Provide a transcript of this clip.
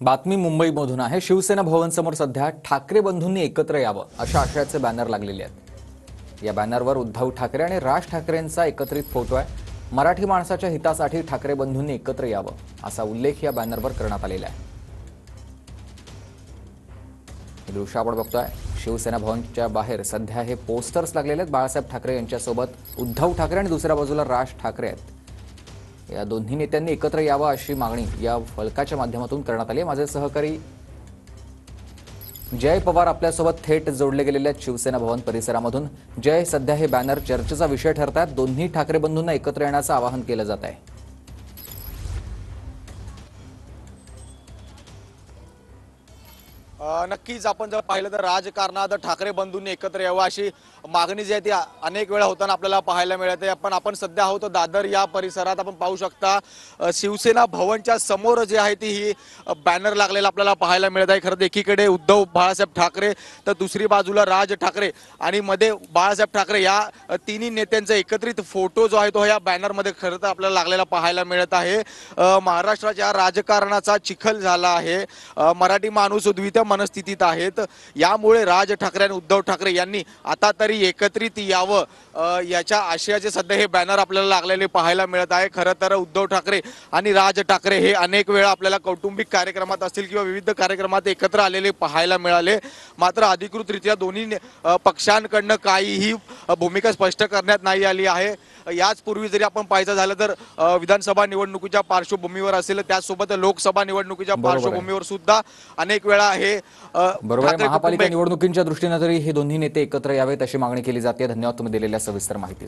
बातमी मुंबईमधून आहे। शिवसेना भवनसमोर सध्या ठाकरे बंधूंनी एकत्र यावं अशा आशयाचे बॅनर लागलेले आहेत। या बॅनरवर उद्धव ठाकरे आणि राज ठाकरेंचा एकत्रित फोटो आहे। मराठी माणसाच्या हितासाठी ठाकरे बंधूंनी एकत्र यावं असा उल्लेख या बॅनरवर करण्यात आलेला आहे। हे दृश्य आपण बघतोय। शिवसेना भवनच्या बाहेर सध्या हे पोस्टर्स लागलेले आहेत। बाळासाहेब ठाकरे यांच्यासोबत उद्धव ठाकरे आणि दुसऱ्या बाजूला राज ठाकरे आहेत। या दोन्ही नेत्यांनी एकत्र यावं अशी मागणी या फलकाच्या माध्यमातून करण्यात आली आहे। माझे सहकारी जय पवार आपल्यासोबत थेट जोडले गेलेले आहेत शिवसेना भवन परिसरामधून। जय, सध्या हे बॅनर चर्चेचा विषय ठरतात। दोन्ही ठाकरे बंधूंना एकत्र येण्याचं आवाहन केलं जात आहे। नक्कीच आपण जर पाहिलं तर राजकारणात ठाकरे बंधूंनी एकत्र यावं अशी मागणी जी आहे ती अनेक वेळा होताना आपल्याला पाहायला मिळते। आपण सध्या आहोत दादर या परिसरात। आपण पाहू शकता शिवसेना भवनच्या समोर जे आहे ती ही बॅनर लागलेला आपल्याला पाहायला मिळत आहे। खरं तर एकीकडे उद्धव बाळासाहेब ठाकरे तर दुसरी बाजूला राज ठाकरे आणि मध्ये बाळासाहेब ठाकरे या तिन्ही नेत्यांचा एकत्रित फोटो जो आहे तो या बॅनरमध्ये खरं तर आपल्याला लागलेला पाहायला मिळत आहे। महाराष्ट्राच्या राजकारणाचा चिखल झाला आहे। मराठी माणूस द्वितीय मनस्थितीत आहेत। यामुळे राज ठाकरे आणि उद्धव ठाकरे यांनी आता तरी एकत्रित यावं याच्या आशयाचे सध्या हे बॅनर आपल्याला लागलेले पाहायला मिळत आहे। खरं तर उद्धव ठाकरे आणि राज ठाकरे हे अनेक वेळा आपल्याला कौटुंबिक कार्यक्रमात असतील किंवा विविध कार्यक्रमात एकत्र आलेले पाहायला मिळाले। मात्र अधिकृतरित्या दोन्ही पक्षांकडनं काहीही भूमिका स्पष्ट करण्यात नाही आली आहे। याच पूर्वी जरी आपण पाहायचं झालं तर विधानसभा निवडणुकीच्या पार्श्वभूमीवर असेल, त्यासोबत लोकसभा निवडणुकीच्या पार्श्वभूमीवर सुद्धा अनेक वेळा हे महापालिका निवडणुकींच्या दृष्टीने तरी हे दोन्ही नेते एकत्र यावेत अशी मागणी केली जाते। धन्यवाद तुम्ही दिलेल्या सविस्तर माहिती।